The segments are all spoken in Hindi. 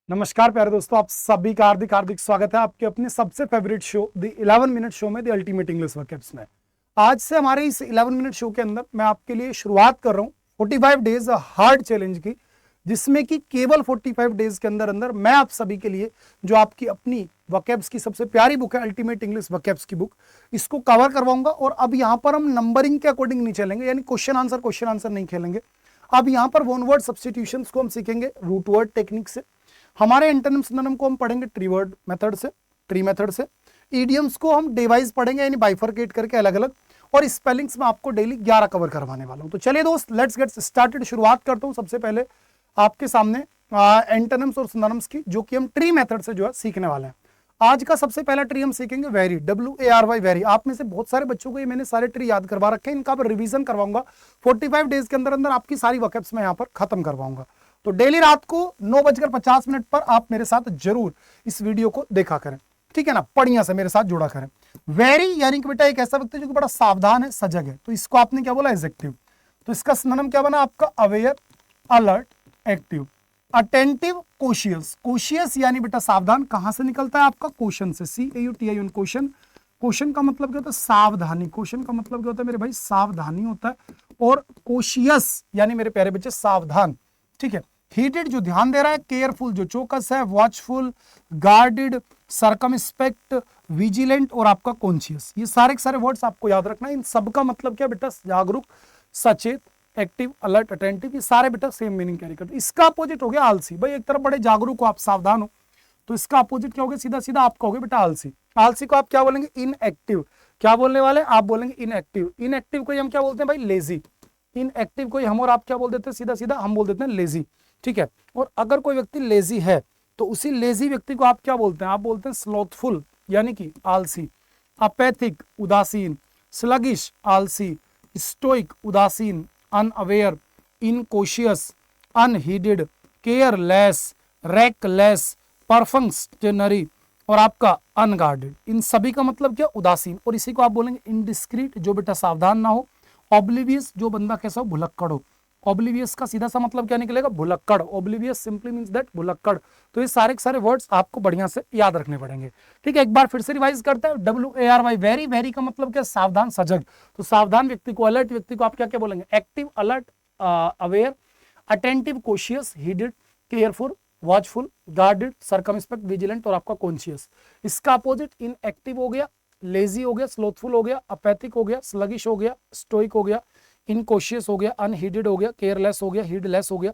नमस्कार प्यारे दोस्तों, आप सभी का हार्दिक हार्दिक स्वागत है आपके अपने सबसे favourite show the 11 minute show में द अल्टीमेट इंग्लिश वर्कआउट्स में। आज से हमारे इस 11 मिनट शो के अंदर मैं आपके लिए शुरुआत कर रहा हूँ 45 डेज हार्ड चैलेंज की, जिसमें कि केवल 45 डेज के अंदर अंदर मैं आप सभी के लिए जो आपकी अपनी वर्कआउट्स की सबसे प्यारी बुक है अल्टीमेट इंग्लिश वर्कआउट्स की बुक, इसको कवर करवाऊंगा। और अब यहाँ पर हम नंबरिंग के अकॉर्डिंग नहीं चलेंगे, यानी क्वेश्चन आंसर नहीं खेलेंगे। अब यहाँ पर वन वर्ड सब्स्टिट्यूशंस को हम सीखेंगे रूट वर्ड टेक्निक से। हमारे एंटोनिम सिनोनिम को हम पढ़ेंगे ट्री वर्ड मेथड से, ट्री मेथड से। इडियम्स को हम डिवाइस पढ़ेंगे, यानी बाइफरकेट करके अलग अलग। और स्पेलिंग्स में आपको डेली 11 कवर करवाने वाला हूं। तो चलिए दोस्त, लेट्स गेट स्टार्टेड। शुरुआत करता हूं सबसे पहले आपके सामने एंटोनिम्स और सिनोनिम्स की, जो कि हम ट्री मेथड से जो है सीखने वाले हैं। आज का सबसे पहला ट्री हम सीखेंगे वेरी, WARY, वेरी। आप में से बहुत सारे बच्चों को ये मैंने सारे ट्री याद करवा रखे हैं, इनका रिवीजन करवाऊंगा 45 डेज के अंदर अंदर। आपकी सारी वर्कआउट्स में यहाँ पर खत्म करवाऊंगा। तो डेली रात को 9:50 पर आप मेरे साथ जरूर इस वीडियो को देखा करें, ठीक है ना, बढ़िया से मेरे साथ जुड़ा करें। वेरी यानी कि बेटा एक ऐसा व्यक्ति जो कि बड़ा सावधान है, सजग है, तो इसको आपने क्या बोला, एडजेक्टिव। तो इसका सिनोनिम क्या बना आपका, aware, alert, active. Attentive, cautious. Cautious यानी बेटा सावधान, कहां से निकलता है आपका, क्वेश्चन से, CAUTION, क्वेश्चन। क्वेश्चन का मतलब क्या होता है, सावधानी। क्वेश्चन का मतलब क्या होता है मेरे भाई, सावधानी होता है। और कोशियस यानी मेरे प्यारे बच्चे सावधान, ठीक है। हीटेड जो ध्यान दे रहा है, केयरफुल जो चौकस है, वॉचफुल, गार्डेड, सर्कमस्पेक्ट, विजिलेंट और आपका कॉन्शियस। ये सारे के सारे वर्ड्स आपको याद रखना है। इन सबका मतलब क्या बेटा, जागरूक, सचेत, एक्टिव, अलर्ट, अटेंटिव, ये सारे बेटा सेम मीनिंग कैरी करते हैं। इसका अपोजिट हो गया आलसी। भाई एक तरफ बड़े जागरूक हो आप, सावधान हो, तो इसका अपोजिट क्या हो गया, सीधा सीधा आपका हो गया बेटा आलसी। आलसी को आप क्या बोलेंगे, इनएक्टिव। क्या बोलने वाले, आप बोलेंगे इनएक्टिव। इनएक्टिव को हम क्या बोलते हैं भाई, लेजी। इनएक्टिव को हम और आप क्या बोल देते हैं, सीधा सीधा हम बोल देते हैं लेजी, ठीक है। और अगर कोई व्यक्ति लेजी है तो उसी लेजी व्यक्ति को आप क्या बोलते हैं, आप बोलते हैं स्लोथफुल यानी कि आलसी। अपैथिक, उदासीन। स्लगिश, आलसी। स्टोइक, उदासीन। अनअवेयर, इनकॉशियस, अनहीडेड, केयरलेस, रेकलेस, परफंक्शनरी और आपका अनगार्डेड। इन सभी का मतलब क्या, उदासीन। और इसी को आप बोलेंगे इनडिस्क्रीट, जो बेटा सावधान ना हो। ऑब्लिवियस, जो बंदा कैसा हो, भुलक्कड़ हो। ऑब्लिवियस का सीधा सा मतलब क्या निकलेगा, भुलक्कड़। ऑब्लिवियस सिंपली मींस दैट भुलक्कड़। तो ये सारे के सारे वर्ड्स आपको बढ़िया से याद रखने पड़ेंगे, ठीक है। एक बार फिर से रिवाइज करते हैं। WARY, very. वेरी का मतलब क्या, सावधान, सजग। तो सावधान व्यक्ति को, अलर्ट व्यक्ति को आप क्या क्या बोलेंगे, active, alert, aware, attentive, cautious, हीडेड, careful, watchful, guarded, circumspect, vigilant और आपका कॉन्शियस। इसका अपोजिट इनएक्टिव हो गया, लेजी हो गया, स्लोथफुल हो गया, अपैथिक हो गया, स्लगिश हो गया, स्टोइक हो गया, इनकॉशियस हो गया, अनहीडेड हो गया, केयरलेस हो गया, हीडलेस हो गया,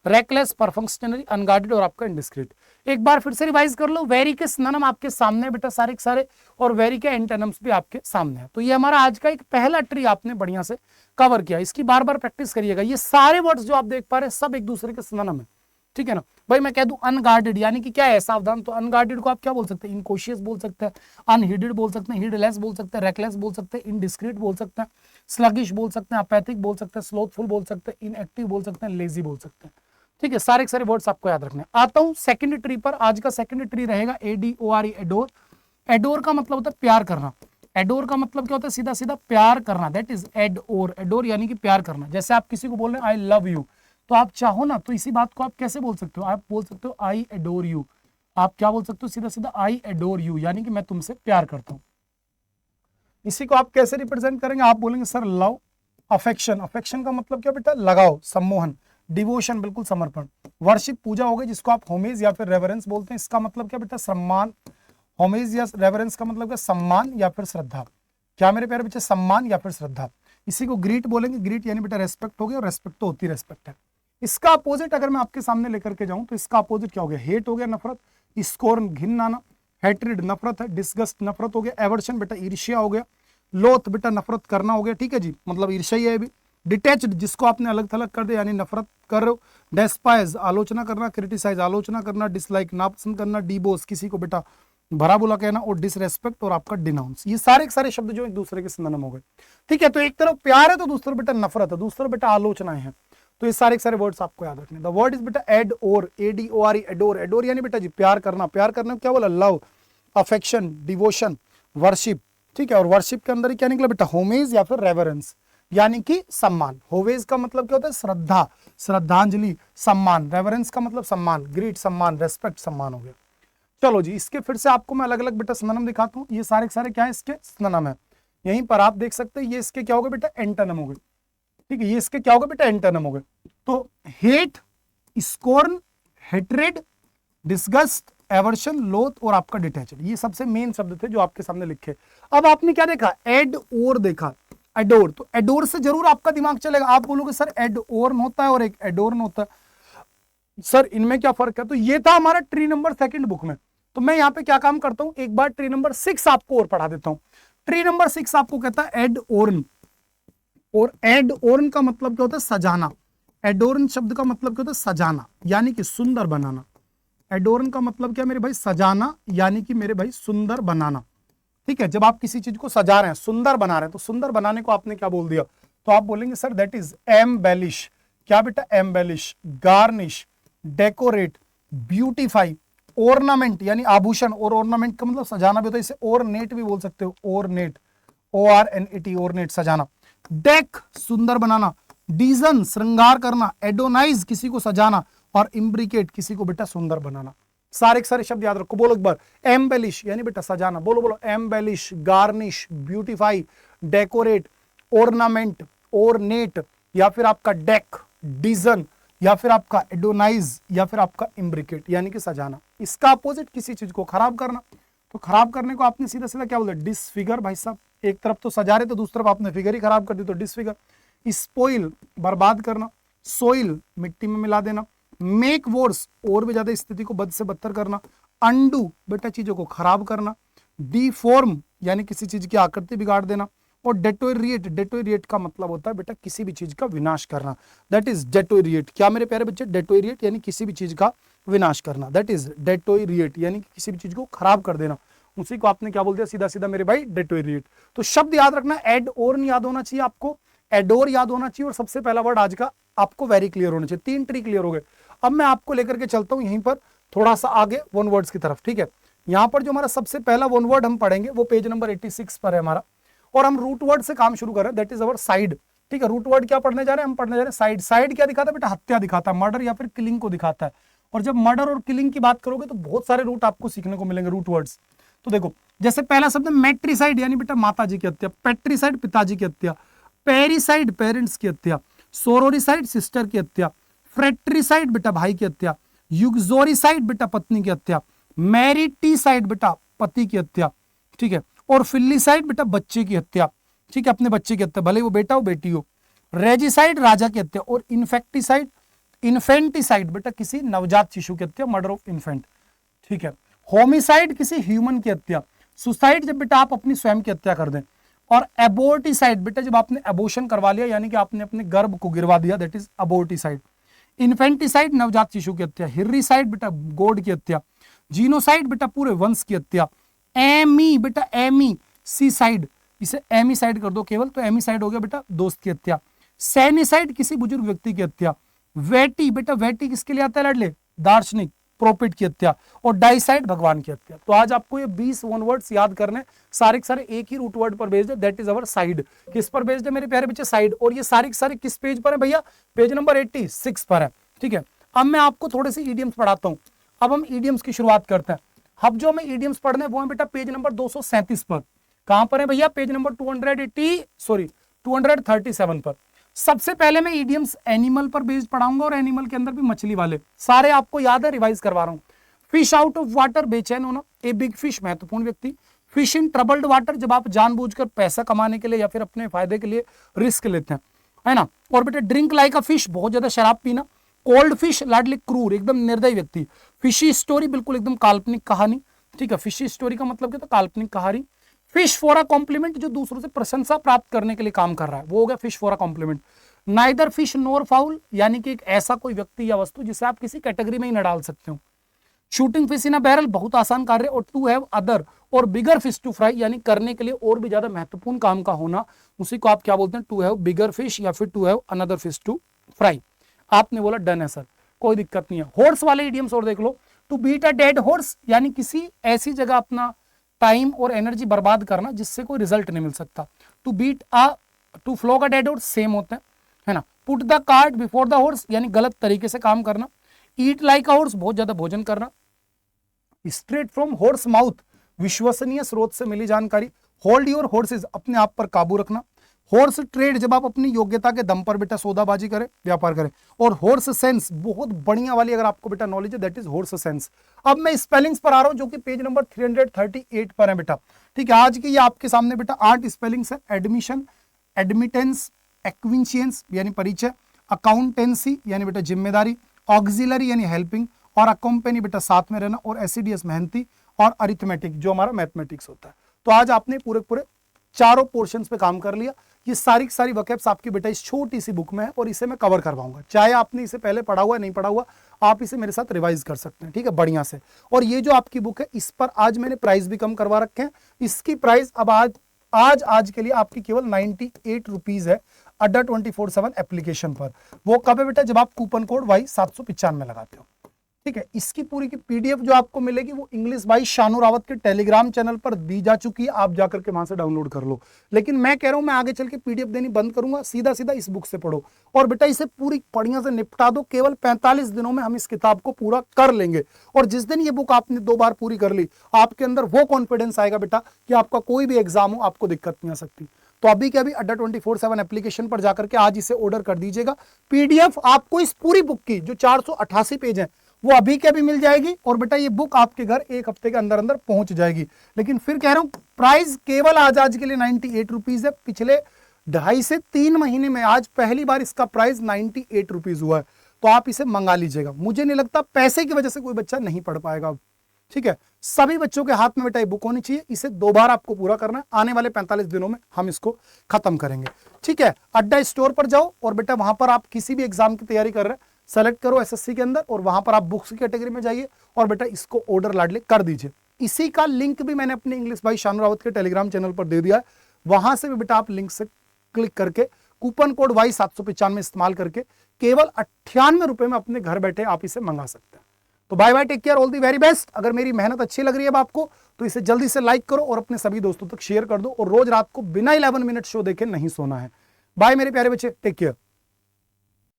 रेकलेस, परफंक्शनरी, अनगार्डेड और आपका इंडिस्क्रीट। एक बार फिर से रिवाइज कर लो। वेरी के सिनोनिम आपके सामने बेटा सारे के सारे, और वेरी के एंटोनिम्स भी आपके सामने है। तो ये हमारा आज का एक पहला ट्री आपने बढ़िया से कवर किया। इसकी बार बार प्रैक्टिस करिएगा। ये सारे वर्ड्स जो आप देख पा रहे हैं सब एक दूसरे के सिनोनिम है, ठीक है ना। भाई मैं कह दूं अनगार्डेड यानी कि क्या है, सावधान, तो अनगार्डेड को आप क्या बोल सकते हैं, इनकॉशियस बोल सकते हैं, अनहीडेड बोल सकते हैं, हीडलेस बोल सकते हैं, रेकलेस बोल सकते हैं, इनडिस्क्रीट बोल सकते हैं, स्लगिश बोल सकते हैं, अपैथिक बोल सकते हैं, स्लोथफुल बोल सकते हैं, इनएक्टिव बोल सकते हैं, लेजी बोल सकते हैं, ठीक है। सारे के सारे वर्ड्स आपको याद रखने। आता हूं सेकंड ट्री पर। आज का सेकंड ट्री रहेगा ADORE, एडोर। एडोर का मतलब होता है प्यार करना। एडोर का मतलब क्या होता है, सीधा सीधा प्यार करना, दैट इज एडोर। एडोर यानी कि प्यार करना। जैसे आप किसी को बोल रहे हैं आई लव यू, तो आप चाहो ना तो इसी बात को आप कैसे बोल सकते हो, आप बोल सकते हो आई एडोर यू। आप क्या बोल सकते हो, सीधा सीधा आई एडोर यू, यानी कि मैं तुमसे प्यार करता हूं। इसी को आप कैसे रिप्रेजेंट करेंगे, आप बोलेंगे सर लव, अफेक्शन। अफेक्शन का मतलब क्या बेटा, लगाव, सम्मोहन। डिवोशन, बिल्कुल समर्पण। वर्शिप, पूजा हो गई, जिसको आप होमेज या फिर रेवरेंस बोलते हैं। इसका मतलब क्या बेटा, सम्मान। होमेज या रेवरेंस का मतलब क्या, सम्मान या फिर श्रद्धा। क्या मेरे प्यारे बच्चे, सम्मान या फिर श्रद्धा। इसी को ग्रीट बोलेंगे। ग्रीट यानी बेटा रेस्पेक्ट हो गया, और रेस्पेक्ट तो होती रेस्पेक्ट है। इसका अपोजिट अगर मैं आपके सामने लेकर के जाऊं तो इसका अपोजिट क्या हो गया, हेट हो गया, नफरत। स्कोर्न, घिन आना। हेट्रेड, नफरत है। डिस्गस्ट, नफरत हो गया। एवर्शन बेटा ईर्ष्या हो गया। लोथ बेटा नफरत करना हो गया, ठीक है जी, मतलब ईर्ष्या ही है भी। डिटैच्ड, जिसको आपने अलग थलग कर दिया यानी नफरत कर रहे हो। डेस्पाइज, आलोचना करना। क्रिटिसाइज, आलोचना करना। डिसलाइक, नापसंद करना। डिबोस, किसी को बेटा भरा बुला कहना। और डिसरेस्पेक्ट और आपका डिनाउंस। ये सारे के सारे शब्द जो एक दूसरे के सिनोनिम हो गए, ठीक है। तो एक तरफ प्यार है तो दूसरा बेटा नफरत है, दूसरा बेटा आलोचनाएं हैं। तो ये सारे के सारे वर्ड्स आपको याद रखने। द वर्ड इज बेटा एडोर, ADORE, एडोर। एडोर यानी बेटा जी प्यार करना। प्यार करना क्या बोला, लव, अफेक्शन, डिवोशन, वर्शिप, ठीक है। और वर्शिप के अंदर क्या निकला बेटा, होमेज या फिर रेवरेंस। यानी कि सम्मान। होवेज का मतलब क्या होता है? श्रद्धा, श्रद्धांजलि, सम्मान। रेवरेंस का मतलब सम्मान, ग्रीट सम्मान, रेस्पेक्ट सम्मान हो गया। चलो जी, इसके फिर से आपको मैं अलग अलग बेटा सिनोनिम दिखाता हूँ। ये सारे के सारे क्या है? इसके सिनोनिम है। यहीं पर आप देख सकते हैं, ये इसके क्या हो गए बेटा? एंटोनिम हो गए। ठीक है, ये इसके क्या हो गए बेटा? एंटोनिम हो गए। तो hate, scorn, hatred, disgust, aversion, लोथ और आपका डिटैचड, ये सबसे मेन शब्द थे जो आपके सामने लिखे। अब आपने क्या देखा? एड और देखा, एडोर। तो एडोर से जरूर आपका दिमाग चलेगा। आप बोलोगे सर एडोर्न होता है और एक एडोर्न होता है, सर इनमें क्या फर्क है? तो ये था हमारा ट्री नंबर 2 बुक में। तो मैं यहाँ पे क्या काम करता हूं, एक बार ट्री नंबर 6 आपको और पढ़ा देता हूं। ट्री नंबर 6 आपको कहता है एडोर्न, और एडोर्न का मतलब क्या होता है? सजाना। एडोर्न शब्द का मतलब क्या होता है? सजाना, यानी कि सुंदर बनाना। एडोर्न का मतलब क्या मेरे भाई? सजाना, यानी कि मेरे भाई सुंदर बनाना। ठीक है, जब आप किसी चीज को सजा रहे हैं, सुंदर बना रहे हैं, तो सुंदर बनाने को आपने क्या बोल दिया? तो आप बोलेंगे सर दैट इज एम्बेलिश। क्या बेटा? Embellish, garnish, decorate, beautify, ornament यानी आभूषण, और ऑर्नामेंट का मतलब सजाना भी होता है, इसे ऑर्नेट भी बोल सकते हो। ऑर्नेट, ORNET, ऑर्नेट, सजाना। डेक, सुंदर बनाना। डीजन, श्रृंगार करना। एडोनाइज, किसी को सजाना। और इम्ब्रिकेट, किसी को बेटा सुंदर बनाना। सारे के सारे शब्द याद रखो, बोलो एक बार। एम्बेलिश यानी बेटा सजाना, बोलो बोलो। Embellish, garnish, beautify, decorate, ornament, ornate, या फिर आपका डेक, डिजन, या फिर आपका एडोनाइज, या फिर आपका इम्ब्रिकेट यानी कि सजाना। इसका अपोजिट किसी चीज को खराब करना। तो खराब करने को आपने सीधा सीधा क्या बोला? डिसफिगर। भाई साहब, एक तरफ तो सजा रहे तो दूसरी तरफ आपने फिगर ही खराब कर दी, तो डिसफिगर। स्पॉइल, बर्बाद करना। सोइल, मिट्टी में मिला देना। मेक वर्स, और भी ज्यादा स्थिति को बद से बदतर करना। अंडू, बेटा चीजों को खराब करना। डिफॉर्म, यानी किसी चीज की आकृति बिगाड़ देना। और डेटोरिएट, डेटोरिएट का मतलब होता है बेटा किसी भी चीज का विनाश करना। That is deteriorate. क्या मेरे प्यारे बच्चे? डेटोरिएट यानी किसी भी चीज का विनाश करना। दैट इज डेटोरिएट, यानी कि किसी भी चीज को खराब कर देना। उसी को आपने क्या बोल दिया? सीधा सीधा मेरे भाई डेटोरिएट। तो शब्द याद रखना, एड ऑर्न याद होना चाहिए आपको, एडोर याद होना चाहिए, और सबसे पहला वर्ड आज का आपको वेरी क्लियर होना चाहिए। 3 ट्री क्लियर हो गए। अब मैं आपको लेकर के चलता हूं यहीं पर थोड़ा सा आगे वन वर्ड्स की तरफ। ठीक है, यहां पर जो हमारा सबसे पहला वन वर्ड हम पढ़ेंगे वो पेज नंबर 86 पर है हमारा, और हम रूट वर्ड से काम शुरू कर रहे हैं। That is our side. ठीक है, रूट वर्ड क्या पढ़ने जा रहे हैं? हम पढ़ने जा रहे हैं साइड। साइड क्या दिखाता है बेटा? हत्या दिखाता है, मर्डर या फिर किलिंग को दिखाता है। और जब मर्डर और किलिंग की बात करोगे तो बहुत सारे रूट आपको सीखने को मिलेंगे, रूट वर्ड्स। तो देखो, जैसे पहला शब्द मैट्रिसाइड यानी बेटा माता जी की हत्या। पेट्रिसाइड, पिताजी की हत्या। पेरिसाइड, पेरेंट्स की हत्या। सोरोरिसाइड, सिस्टर की हत्या। फ्रेट्रिसाइड, बेटा भाई की हत्या। युगजोरिसाइड, बेटा पत्नी की हत्या। मैरिटीसाइड, बेटा पति की हत्या। ठीक है, और फिल्लीसाइड, बेटा बच्चे की हत्या। ठीक है, अपने बच्चे की हत्या, भले वो बेटा हो बेटी हो। रेजिसाइड, राजा की हत्या। और इन्फेक्टिसाइड, इन्फेंटिसाइड, बेटा किसी नवजात शिशु की हत्या, मर्डर ऑफ इन्फेंट। ठीक है, होमिसाइड, किसी ह्यूमन की हत्या। सुसाइड, जब बेटा आप अपनी स्वयं की हत्या कर दें। और एबोर्टिसाइड, बेटा जब आपने एबोर्शन करवा लिया, यानी कि आपने अपने गर्भ को गिरवा दिया, दैट इज अबोर्टिसाइड। इन्फेंटिसाइड, नवजात शिशु की हत्या। हिर्रिसाइड, बेटा गोड की हत्या। जीनोसाइड, बेटा पूरे वंश की हत्या। एमी, बेटा एमी सीसाइड, इसे एमीसाइड कर दो केवल, तो एमीसाइड हो गया बेटा दोस्त की हत्या। सैनिसाइड, किसी बुजुर्ग व्यक्ति की हत्या। वेटी, बेटा वेटी किसके लिए आता है लाडले? दार्शनिक, प्रोपिट की हत्या। और डाइसाइड, भगवान की हत्या। तो आज आपको ये 20 वन वर्ड्स याद करने, सारे के सारे एक ही रूट वर्ड पर बेस्ड है, दैट इज अवर साइड। किस पर बेस्ड है मेरे प्यारे बच्चे? साइड। और ये सारे के सारे किस पेज पर है भैया? पेज नंबर 86 पर है। ठीक है, अब मैं आपको थोड़े से ईडियम्स पढ़ाता हूं। अब हम ईडियम्स की शुरुआत करते हैं। अब जो हमें ईडियम्स पढ़ने वो है बेटा पेज नंबर 237 पर। कहां पर है भैया? पेज नंबर 237 पर। सबसे पहले मैं ईडियम्स एनिमल पर बेस्ड पढ़ाऊंगा, और एनिमल के अंदर भी मछली वाले सारे आपको याद है, रिवाइज करवा रहा हूं। फिश आउट ऑफ वाटर, बेचैन होना। ए बिग फिश, महत्वपूर्ण व्यक्ति। फिश इन ट्रबल्ड वाटर, जब आप जानबूझकर पैसा कमाने के लिए या फिर अपने फायदे के लिए रिस्क लेते हैं, है ना। और बेटा ड्रिंक लाइक अ फिश, बहुत ज्यादा शराब पीना। कोल्ड फिश, लाडली क्रूर, एकदम निर्दयी व्यक्ति। फिशी स्टोरी, बिल्कुल एकदम काल्पनिक कहानी। ठीक है, फिशी स्टोरी का मतलब क्या था? काल्पनिक कहानी। फिश फॉर अ कॉम्प्लीमेंट, जो दूसरों से प्रशंसा प्राप्त करने के लिए काम कर रहा है, वो हो गया fish for a compliment. Neither fish NOR foul, यानी कि एक ऐसा कोई व्यक्ति या वस्तु जिसे आप किसी कैटेगरी में ही न डाल सकते हो। Shooting fish in a barrel, बहुत आसान कार्य। और टू हैव अदर और बिगर फिश टू फ्राई, यानी करने के लिए और भी ज्यादा महत्वपूर्ण काम का होना, उसी को आप क्या बोलते हैं? टू हैव बिगर फिश, या फिर to have another fish to fry. आपने बोला डन है सर, कोई दिक्कत नहीं है। हॉर्स वाले इडियम्स और देख लो। To beat a dead horse, यानी किसी ऐसी जगह अपना टाइम और एनर्जी बर्बाद करना जिससे कोई रिजल्ट नहीं मिल सकता। To beat a to flog a dead horse same होते हैं, है ना। Put the cart before the horse यानी गलत तरीके से काम करना। ईट लाइक अ हॉर्स बहुत ज्यादा भोजन करना। स्ट्रेट फ्रॉम हॉर्स माउथ विश्वसनीय स्रोत से मिली जानकारी। होल्ड योर हॉर्सेज अपने आप पर काबू रखना। हॉर्स ट्रेड जब आप अपनी योग्यता के दम पर बेटा सौदाबाजी करें, व्यापार करें। और हॉर्स सेंस बहुत बढ़िया वाली अगर आपको बेटा नॉलेज है, दैट इज हॉर्स सेंस। अब मैं स्पेलिंग्स पर आ रहा हूं जो कि पेज नंबर 338 पर है बेटा, ठीक है। आज की ये आपके सामने बेटा 8 स्पेलिंग्स है। एडमिशन, एडमिटेंस, एक्विंशियंस यानी परिचय, अकाउंटेंसी यानी बेटा जिम्मेदारी, ऑक्सिलरी यानी हेल्पिंग, और अकम्पेनी बेटा साथ में रहना, और एसीडीएस मेहनती, और अरिथमेटिक जो हमारा मैथमेटिक्स होता है। तो आज आपने पूरे पूरे चारों पोर्शंस पे काम कर लिया। ये सारी की सारी वोकैब्स आपकी बेटा इस छोटी सी बुक में है और इसे मैं कवर करवाऊंगा। चाहे आपने इसे पहले पढ़ा हुआ है नहीं पढ़ा हुआ, आप इसे मेरे साथ रिवाइज कर सकते हैं, ठीक है, बढ़िया से। और ये जो आपकी बुक है इस पर आज मैंने प्राइस भी कम करवा रखे हैं। इसकी प्राइस अब आज के लिए आपकी केवल 98 रुपीज है अड्डा 24/7 एप्लीकेशन पर। वो कब है बेटा? जब आप कूपन कोड Y795 लगाते हो, ठीक है। इसकी पूरी की पीडीएफ जो आपको मिलेगी वो इंग्लिश बाई शानू रावत के टेलीग्राम चैनल पर दी जा चुकी है, आप जाकर के वहां से डाउनलोड कर लो। लेकिन मैं कह रहा हूं मैं आगे चल के पीडीएफ देनी बंद करूंगा, सीधा सीधा इस बुक से पढ़ो और बेटा इसे पूरी बढ़िया से निपटा दो। केवल 45 दिनों में हम इस किताब को पूरा कर लेंगे। और जिस दिन ये बुक आपने 2 बार पूरी कर ली, आपके अंदर वो कॉन्फिडेंस आएगा बेटा कि आपका कोई भी एग्जाम हो आपको दिक्कत नहीं आ सकती। तो अभी के अभी अड्डा 24/7 एप्लीकेशन पर जाकर के आज इसे ऑर्डर कर दीजिएगा। पीडीएफ आपको इस पूरी बुक की जो 488 पेज है वो अभी के अभी मिल जाएगी और बेटा ये बुक आपके घर 1 हफ्ते के अंदर अंदर पहुंच जाएगी। लेकिन फिर कह रहा हूं प्राइस केवल आज के लिए 98 रुपीज है। पिछले 2.5 से 3 महीने में आज पहली बार इसका प्राइस 98 रुपीज हुआ है। तो आप इसे मंगा लीजिएगा। मुझे नहीं लगता पैसे की वजह से कोई बच्चा नहीं पढ़ पाएगा अब, ठीक है। सभी बच्चों के हाथ में बेटा ये बुक होनी चाहिए। इसे 2 बार आपको पूरा करना है। आने वाले 45 दिनों में हम इसको खत्म करेंगे, ठीक है। अड्डा स्टोर पर जाओ और बेटा वहां पर आप किसी भी एग्जाम की तैयारी कर रहे हैं सेलेक्ट करो एसएससी के अंदर और वहां पर आप बुक्स की कैटेगरी में जाइए और बेटा इसको ऑर्डर लाडले कर दीजिए। इसी का लिंक भी मैंने अपने इंग्लिश भाई शानू रावत के टेलीग्राम चैनल पर दे दिया है। वहां से भी बेटा आप लिंक से क्लिक करके कूपन कोड Y795 इस्तेमाल करके केवल 98 रुपए में अपने घर बैठे आप इसे मंगा सकते हैं। तो bye bye, take care, all the very best. अगर मेरी मेहनत अच्छी लग रही है अब आपको तो इसे जल्दी से लाइक करो और अपने सभी दोस्तों तक शेयर कर दो। और रोज रात को बिना 11 मिनट शो देखे नहीं सोना है। बाय मेरे प्यारे बच्चे, टेक केयर।